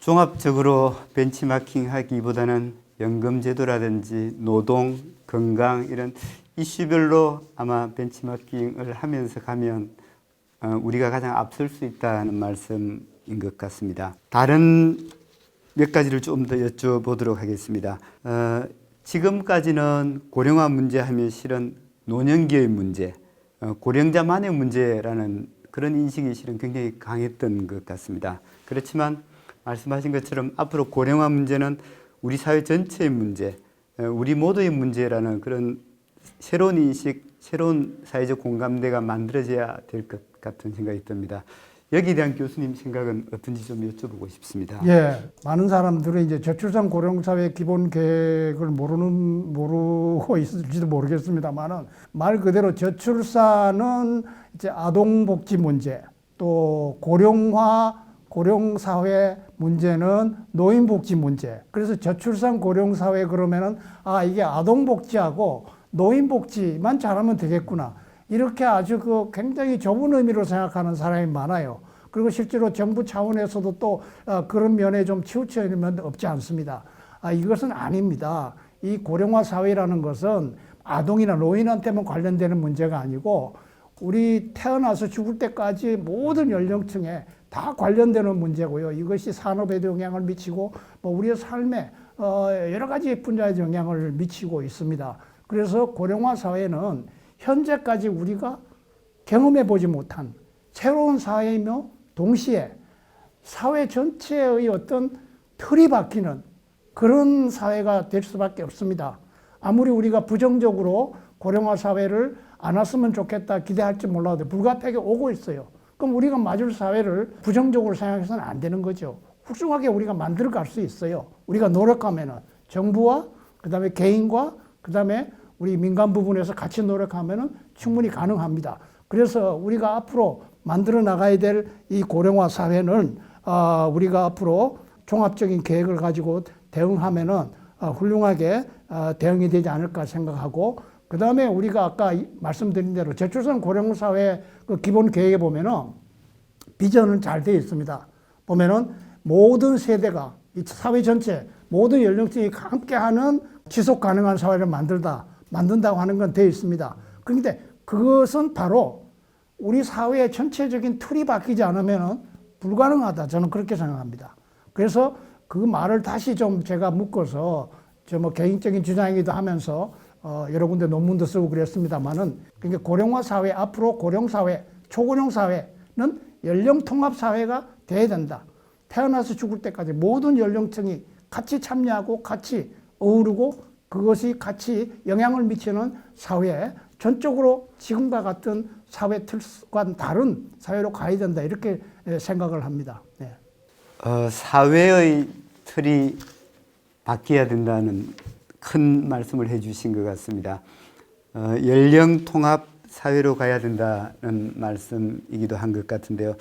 종합적으로 벤치마킹 하기보다는 연금제도라든지 노동, 건강 이런 이슈별로 아마 벤치마킹을 하면서 가면 우리가 가장 앞설 수 있다는 말씀인 것 같습니다. 다른 몇 가지를 좀 더 여쭤보도록 하겠습니다. 지금까지는 고령화 문제 하면 실은 노년기의 문제, 고령자만의 문제라는 그런 인식이 실은 굉장히 강했던 것 같습니다. 그렇지만 말씀하신 것처럼 앞으로 고령화 문제는 우리 사회 전체의 문제, 우리 모두의 문제라는 그런 새로운 인식, 새로운 사회적 공감대가 만들어져야 될 것 같은 생각이 듭니다. 여기에 대한 교수님 생각은 어떤지 좀 여쭤보고 싶습니다. 예, 많은 사람들은 이제 저출산 고령사회 기본 계획을 모르고 있을지도 모르겠습니다만은 말 그대로 저출산은 이제 아동복지 문제, 또 고령화 고령사회 문제는 노인복지 문제. 그래서 저출산 고령사회 그러면은 이게 아동복지하고 노인복지만 잘하면 되겠구나. 이렇게 아주 그 굉장히 좁은 의미로 생각하는 사람이 많아요. 그리고 실제로 정부 차원에서도 또 그런 면에 좀 치우쳐야 면 없지 않습니다. 이것은 아닙니다. 이 고령화 사회라는 것은 아동이나 노인한테만 관련되는 문제가 아니고 우리 태어나서 죽을 때까지 모든 연령층에 다 관련되는 문제고요. 이것이 산업에도 영향을 미치고 뭐 우리의 삶에 여러 가지 분야에 영향을 미치고 있습니다. 그래서 고령화 사회는 현재까지 우리가 경험해 보지 못한 새로운 사회이며 동시에 사회 전체의 어떤 틀이 바뀌는 그런 사회가 될 수밖에 없습니다. 아무리 우리가 부정적으로 고령화 사회를 안 왔으면 좋겠다 기대할지 몰라도 불가피하게 오고 있어요. 그럼 우리가 맞을 사회를 부정적으로 생각해서는 안 되는 거죠. 훌륭하게 우리가 만들어 갈 수 있어요. 우리가 노력하면은 정부와 그다음에 개인과 그다음에 우리 민간 부분에서 같이 노력하면은 충분히 가능합니다. 그래서 우리가 앞으로 만들어 나가야 될 이 고령화 사회는 우리가 앞으로 종합적인 계획을 가지고 대응하면은 훌륭하게 대응이 되지 않을까 생각하고 그 다음에 우리가 아까 말씀드린 대로 저출산 고령사회 그 기본 계획에 보면은 비전은 잘 되어 있습니다. 보면은 모든 세대가 이 사회 전체 모든 연령층이 함께하는 지속 가능한 사회를 만든다고 하는 건 되어 있습니다. 그런데 그것은 바로 우리 사회의 전체적인 틀이 바뀌지 않으면 불가능하다. 저는 그렇게 생각합니다. 그래서 그 말을 다시 좀 제가 묶어서 저 뭐 개인적인 주장이기도 하면서 여러 군데 논문도 쓰고 그랬습니다만은 그러니까 고령화 사회 앞으로 고령 사회, 초고령 사회는 연령 통합 사회가 돼야 된다. 태어나서 죽을 때까지 모든 연령층이 같이 참여하고 같이 어우르고 그것이 같이 영향을 미치는 사회에 전적으로 지금과 같은 사회 틀과는 다른 사회로 가야 된다. 이렇게 생각을 합니다. 네. 사회의 틀이 바뀌어야 된다는 큰 말씀을 해주신 것 같습니다. 연령 통합 사회로 가야 된다는 말씀이기도 한 것 같은데요.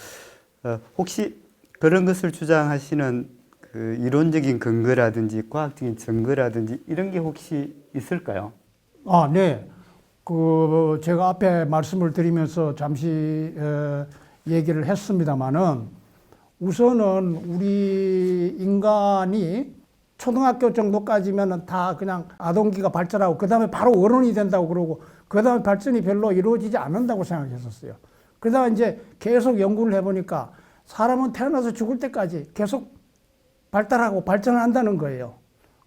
혹시 그런 것을 주장하시는 그 이론적인 근거라든지 과학적인 증거라든지 이런 게 혹시 있을까요? 아, 네. 그 제가 앞에 말씀을 드리면서 잠시 얘기를 했습니다마는 우선은 우리 인간이 초등학교 정도까지면은 다 그냥 아동기가 발전하고 그 다음에 바로 어른이 된다고 그러고 그 다음에 발전이 별로 이루어지지 않는다고 생각했었어요. 그러다가 이제 계속 연구를 해보니까 사람은 태어나서 죽을 때까지 계속 발달하고 발전한다는 거예요.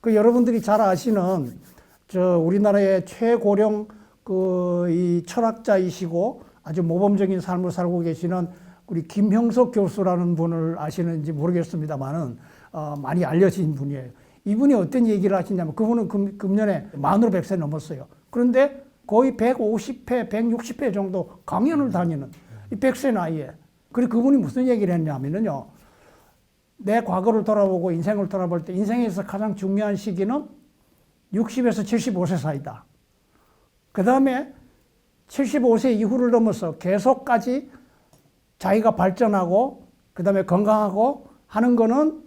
그 여러분들이 잘 아시는 저 우리나라의 최고령 그 이 철학자이시고 아주 모범적인 삶을 살고 계시는 우리 김형석 교수라는 분을 아시는지 모르겠습니다만은 많이 알려진 분이에요. 이분이 어떤 얘기를 하시냐면 그분은 금년에 만으로 100세 넘었어요. 그런데 거의 150회, 160회 정도 강연을 다니는 이 100세 나이에. 그리고 그분이 무슨 얘기를 했냐면요. 내 과거를 돌아보고 인생을 돌아볼 때 인생에서 가장 중요한 시기는 60에서 75세 사이다. 그 다음에 75세 이후를 넘어서 계속까지 자기가 발전하고 그 다음에 건강하고 하는 거는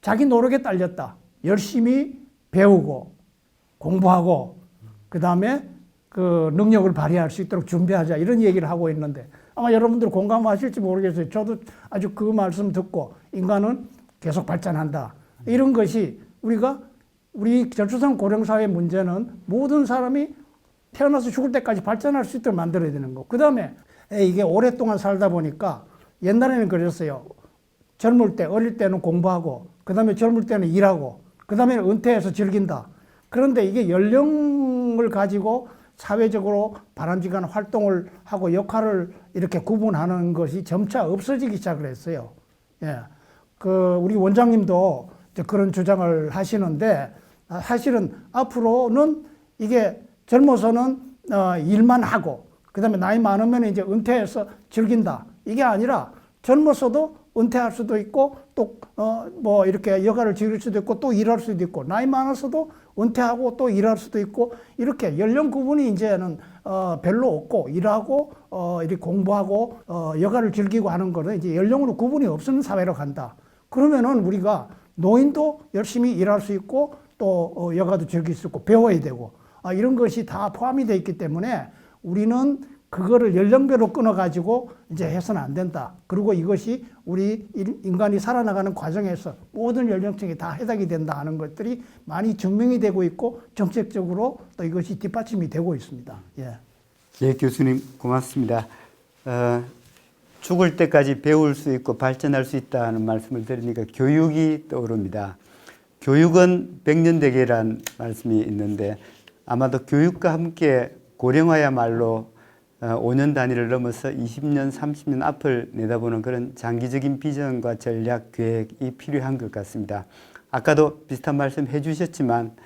자기 노력에 딸렸다. 열심히 배우고 공부하고 그 다음에 그 능력을 발휘할 수 있도록 준비하자 이런 얘기를 하고 있는데 아마 여러분들 공감하실지 모르겠어요. 저도 아주 그 말씀 듣고 인간은 계속 발전한다. 이런 것이 우리 저출산 고령사회 문제는 모든 사람이 태어나서 죽을 때까지 발전할 수 있도록 만들어야 되는 거. 그 다음에 이게 오랫동안 살다 보니까 옛날에는 그랬어요. 젊을 때, 어릴 때는 공부하고, 그 다음에 젊을 때는 일하고, 그 다음에 은퇴해서 즐긴다. 그런데 이게 연령을 가지고 사회적으로 바람직한 활동을 하고 역할을 이렇게 구분하는 것이 점차 없어지기 시작을 했어요. 예. 우리 원장님도 그런 주장을 하시는데, 사실은 앞으로는 이게 젊어서는 일만 하고, 그 다음에 나이 많으면 이제 은퇴해서 즐긴다. 이게 아니라 젊어서도 은퇴할 수도 있고 또 뭐 이렇게 여가를 즐길 수도 있고 또 일할 수도 있고 나이 많아서도 은퇴하고 또 일할 수도 있고 이렇게 연령 구분이 이제는 별로 없고 일하고 이렇게 공부하고 여가를 즐기고 하는 거는 이제 연령으로 구분이 없는 사회로 간다. 그러면은 우리가 노인도 열심히 일할 수 있고 또 여가도 즐길 수 있고 배워야 되고 이런 것이 다 포함이 되어 있기 때문에 우리는 그거를 연령별로 끊어가지고 이제 해서는 안 된다. 그리고 이것이 우리 인간이 살아나가는 과정에서 모든 연령층이 다 해당이 된다 하는 것들이 많이 증명이 되고 있고 정책적으로 또 이것이 뒷받침이 되고 있습니다. 예. 예, 교수님 고맙습니다. 죽을 때까지 배울 수 있고 발전할 수 있다는 말씀을 들으니까 교육이 떠오릅니다. 교육은 백년대계란 말씀이 있는데 아마도 교육과 함께 고령화야말로 5년 단위를 넘어서 20년, 30년 앞을 내다보는 그런 장기적인 비전과 전략, 계획이 필요한 것 같습니다. 아까도 비슷한 말씀 해주셨지만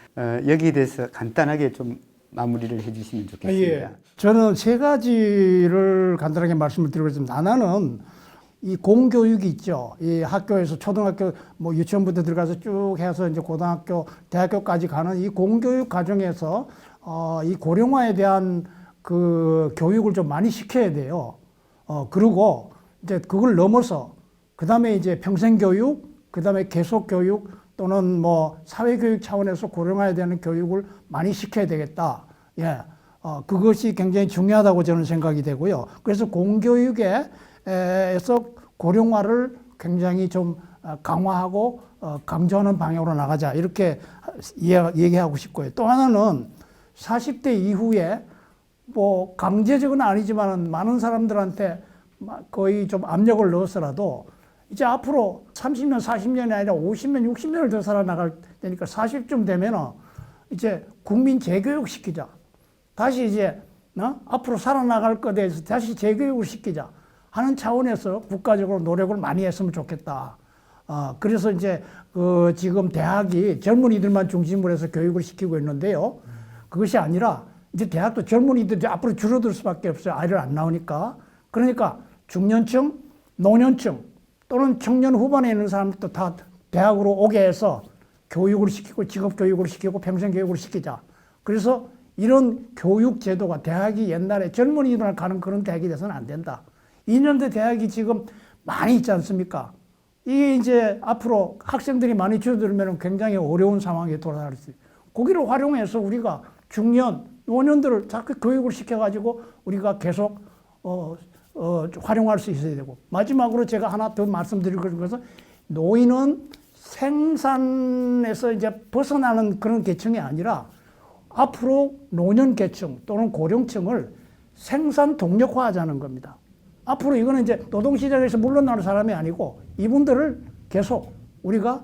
여기에 대해서 간단하게 좀 마무리를 해주시면 좋겠습니다. 예. 저는 세 가지를 간단하게 말씀을 드리겠습니다. 하나는 이 공교육이 있죠. 이 학교에서 초등학교, 뭐 유치원부터 들어가서 쭉 해서 이제 고등학교, 대학교까지 가는 이 공교육 과정에서 이 고령화에 대한 그 교육을 좀 많이 시켜야 돼요. 그리고 이제 그걸 넘어서 그 다음에 이제 평생교육, 그 다음에 계속교육 또는 뭐 사회교육 차원에서 고령화에 대한 교육을 많이 시켜야 되겠다. 예. 그것이 굉장히 중요하다고 저는 생각이 되고요. 그래서 공교육에서 고령화를 굉장히 좀 강화하고 강조하는 방향으로 나가자 이렇게 얘기하고 싶고요. 또 하나는 40대 이후에 뭐 강제적은 아니지만 많은 사람들한테 거의 좀 압력을 넣어서라도 이제 앞으로 30년, 40년이 아니라 50년, 60년을 더 살아나갈 때니까 40쯤 되면은 이제 국민 재교육 시키자. 다시 이제 앞으로 살아나갈 것에 대해서 다시 재교육을 시키자 하는 차원에서 국가적으로 노력을 많이 했으면 좋겠다. 그래서 이제 지금 대학이 젊은이들만 중심으로 해서 교육을 시키고 있는데요. 그것이 아니라 이제 대학도 젊은이들이 앞으로 줄어들 수밖에 없어요. 아이를 안 나오니까. 그러니까 중년층, 노년층 또는 청년 후반에 있는 사람들도 다 대학으로 오게 해서 교육을 시키고 직업 교육을 시키고 평생 교육을 시키자. 그래서 이런 교육 제도가 대학이 옛날에 젊은이들 가는 그런 대학이 돼서는 안 된다. 2년대 대학이 지금 많이 있지 않습니까? 이게 이제 앞으로 학생들이 많이 줄어들면 굉장히 어려운 상황에 돌아갈 수 있어요. 거기를 활용해서 우리가 중년, 노년들을 자꾸 교육을 시켜가지고 우리가 계속 활용할 수 있어야 되고. 마지막으로 제가 하나 더 말씀드릴 것은 노인은 생산에서 이제 벗어나는 그런 계층이 아니라 앞으로 노년 계층 또는 고령층을 생산 동력화하자는 겁니다. 앞으로 이거는 이제 노동시장에서 물러나는 사람이 아니고 이분들을 계속 우리가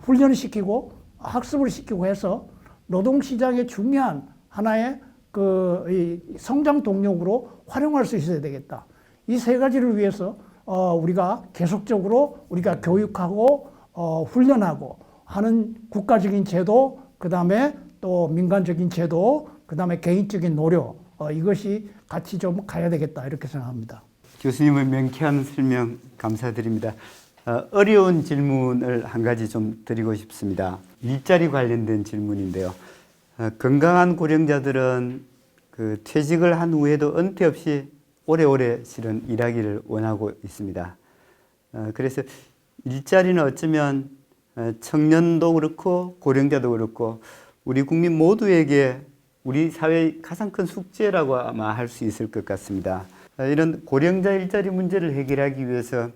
훈련시키고 학습을 시키고 해서 노동시장의 중요한 하나의 이 성장 동력으로 활용할 수 있어야 되겠다. 이 세 가지를 위해서 우리가 계속적으로 우리가 교육하고 훈련하고 하는 국가적인 제도, 그 다음에 또 민간적인 제도, 그 다음에 개인적인 노력, 이것이 같이 좀 가야 되겠다 이렇게 생각합니다. 교수님의 명쾌한 설명 감사드립니다. 어려운 질문을 한 가지 좀 드리고 싶습니다. 일자리 관련된 질문인데요. 건강한 고령자들은 그 퇴직을 한 후에도 은퇴 없이 오래오래 실은 일하기를 원하고 있습니다. 그래서 일자리는 어쩌면 청년도 그렇고 고령자도 그렇고 우리 국민 모두에게 우리 사회의 가장 큰 숙제라고 아마 할 수 있을 것 같습니다. 이런 고령자 일자리 문제를 해결하기 위해서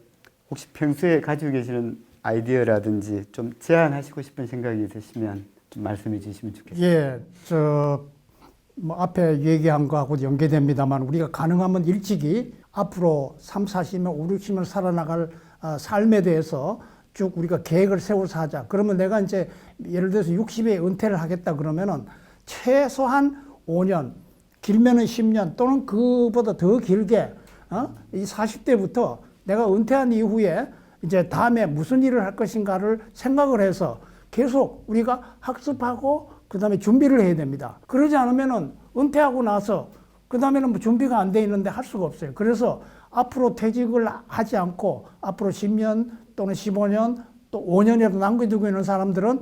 혹시 평소에 가지고 계시는 아이디어라든지 좀 제안하시고 싶은 생각이 있으시면 좀 말씀해 주시면 좋겠습니다. 예, 뭐 앞에 얘기한 거하고 연계됩니다만 우리가 가능하면 일찍이 앞으로 3, 40년, 5, 60년 살아나갈 삶에 대해서 쭉 우리가 계획을 세워서 하자. 그러면 내가 이제 예를 들어서 60에 은퇴를 하겠다 그러면은 최소한 5년, 길면은 10년 또는 그보다 더 길게 이 40대부터 내가 은퇴한 이후에 이제 다음에 무슨 일을 할 것인가를 생각을 해서 계속 우리가 학습하고 그 다음에 준비를 해야 됩니다. 그러지 않으면은 은퇴하고 나서 그 다음에는 뭐 준비가 안 돼 있는데 할 수가 없어요. 그래서 앞으로 퇴직을 하지 않고 앞으로 10년 또는 15년 또 5년이라도 남겨두고 있는 사람들은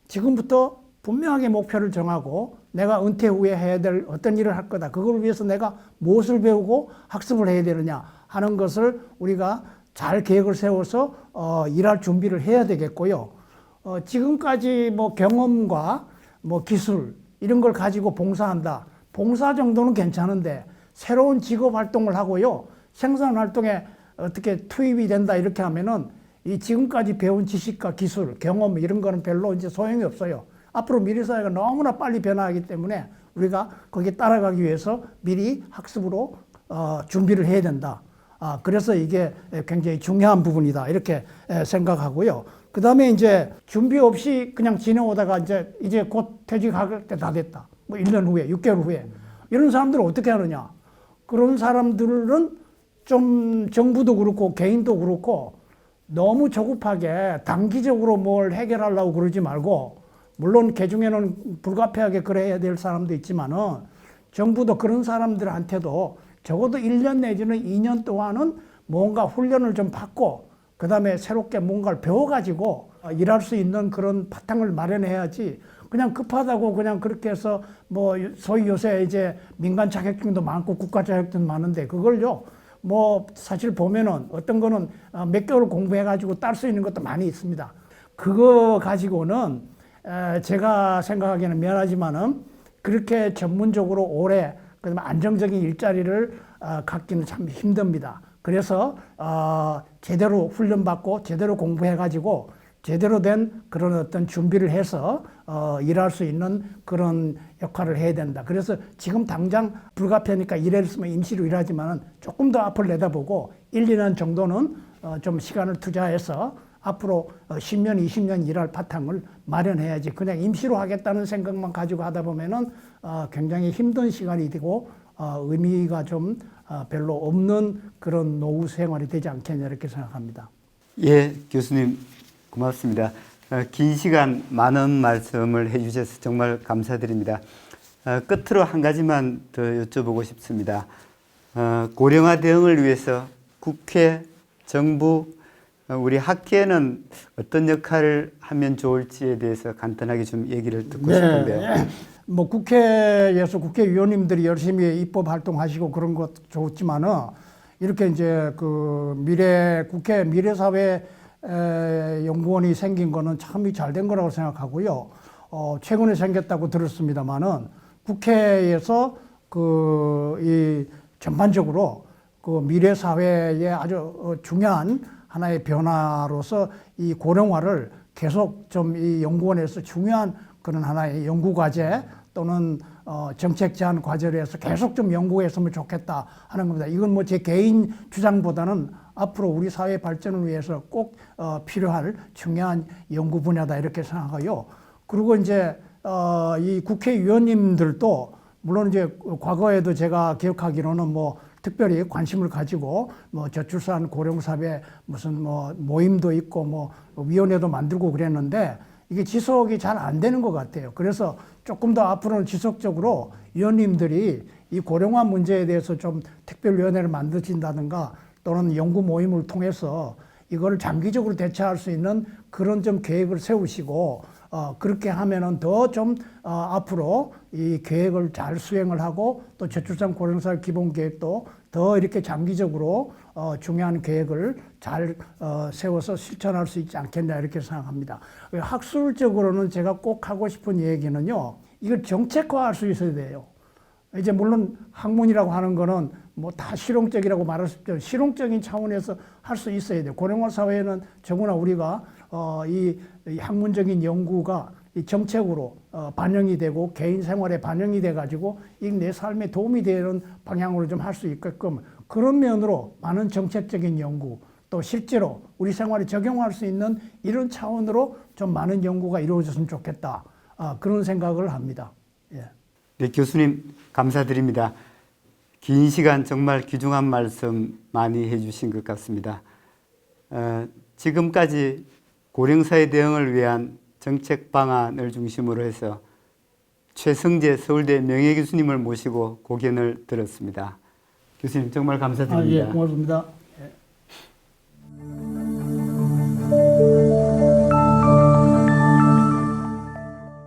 지금부터 분명하게 목표를 정하고 내가 은퇴 후에 해야 될 어떤 일을 할 거다. 그걸 위해서 내가 무엇을 배우고 학습을 해야 되느냐 하는 것을 우리가 잘 계획을 세워서 일할 준비를 해야 되겠고요. 지금까지 뭐 경험과 뭐 기술 이런 걸 가지고 봉사한다. 봉사 정도는 괜찮은데 새로운 직업 활동을 하고요. 생산 활동에 어떻게 투입이 된다 이렇게 하면은 이 지금까지 배운 지식과 기술, 경험 이런 거는 별로 이제 소용이 없어요. 앞으로 미래 사회가 너무나 빨리 변화하기 때문에 우리가 거기에 따라가기 위해서 미리 학습으로 준비를 해야 된다. 그래서 이게 굉장히 중요한 부분이다. 이렇게 생각하고요. 그 다음에 이제 준비 없이 그냥 지내오다가 이제 곧 퇴직할 때 다 됐다. 뭐 1년 후에, 6개월 후에. 이런 사람들은 어떻게 하느냐. 그런 사람들은 좀 정부도 그렇고 개인도 그렇고 너무 조급하게 단기적으로 뭘 해결하려고 그러지 말고 물론 개중에는 불가피하게 그래야 될 사람도 있지만은 정부도 그런 사람들한테도 적어도 1년 내지는 2년 동안은 뭔가 훈련을 좀 받고 그 다음에 새롭게 뭔가를 배워가지고 일할 수 있는 그런 바탕을 마련해야지 그냥 급하다고 그냥 그렇게 해서 뭐 소위 요새 이제 민간 자격증도 많고 국가 자격증도 많은데 그걸요 뭐 사실 보면은 어떤 거는 몇 개월 공부해가지고 딸 수 있는 것도 많이 있습니다. 그거 가지고는 제가 생각하기에는 미안하지만은 그렇게 전문적으로 오래 그다음에 안정적인 일자리를 갖기는 참 힘듭니다. 그래서 제대로 훈련받고 제대로 공부해가지고 제대로 된 그런 어떤 준비를 해서 일할 수 있는 그런 역할을 해야 된다. 그래서 지금 당장 불가피하니까 일했으면 임시로 일하지만 조금 더 앞을 내다보고 1, 2년 정도는 좀 시간을 투자해서 앞으로 10년, 20년 일할 바탕을 마련해야지 그냥 임시로 하겠다는 생각만 가지고 하다 보면은 굉장히 힘든 시간이 되고 의미가 좀 별로 없는 그런 노후 생활이 되지 않겠냐 이렇게 생각합니다. 예, 교수님 고맙습니다. 긴 시간 많은 말씀을 해주셔서 정말 감사드립니다. 끝으로 한 가지만 더 여쭤보고 싶습니다. 고령화 대응을 위해서 국회, 정부, 우리 학계는 어떤 역할을 하면 좋을지에 대해서 간단하게 좀 얘기를 듣고 싶은데요. 뭐 국회에서 국회의원님들이 열심히 입법 활동하시고 그런 것 좋지만은 이렇게 이제 그 국회 미래사회 연구원이 생긴 거는 참이 잘 된 거라고 생각하고요. 최근에 생겼다고 들었습니다만은 국회에서 이 전반적으로 그 미래 사회의 아주 중요한 하나의 변화로서 이 고령화를 계속 좀 이 연구원에서 중요한 그런 하나의 연구 과제 또는 정책 제안 과제를 해서 계속 좀 연구했으면 좋겠다 하는 겁니다. 이건 뭐 제 개인 주장보다는 앞으로 우리 사회 발전을 위해서 꼭 필요할 중요한 연구 분야다 이렇게 생각하고요. 그리고 이제 이 국회의원님들도 물론 이제 과거에도 제가 기억하기로는 뭐 특별히 관심을 가지고 뭐 저출산 고령사회 무슨 뭐 모임도 있고 뭐 위원회도 만들고 그랬는데 이게 지속이 잘 안 되는 것 같아요. 그래서 조금 더 앞으로는 지속적으로 위원님들이 이 고령화 문제에 대해서 좀 특별위원회를 만드신다든가 또는 연구 모임을 통해서 이걸 장기적으로 대처할 수 있는 그런 좀 계획을 세우시고 그렇게 하면은 더 좀 앞으로 이 계획을 잘 수행을 하고 또 저출산 고령사회 기본 계획도 더 이렇게 장기적으로 중요한 계획을 잘 세워서 실천할 수 있지 않겠냐 이렇게 생각합니다. 학술적으로는 제가 꼭 하고 싶은 얘기는요, 이걸 정책화할 수 있어야 돼요. 이제 물론 학문이라고 하는 거는 뭐 다 실용적이라고 말할 수 있죠. 실용적인 차원에서 할 수 있어야 돼요. 고령화 사회는 더구나 우리가 이 학문적인 연구가 이 정책으로 반영이 되고 개인 생활에 반영이 돼 가지고 이 내 삶에 도움이 되는 방향으로 좀 할 수 있게끔 그런 면으로 많은 정책적인 연구 또 실제로 우리 생활에 적용할 수 있는 이런 차원으로 좀 많은 연구가 이루어졌으면 좋겠다. 그런 생각을 합니다. 예. 네, 교수님 감사드립니다. 긴 시간 정말 귀중한 말씀 많이 해주신 것 같습니다. 지금까지 고령사회 대응을 위한 정책 방안을 중심으로 해서 최승재 서울대 명예교수님을 모시고 고견을 들었습니다. 교수님 정말 감사드립니다. 예, 고맙습니다.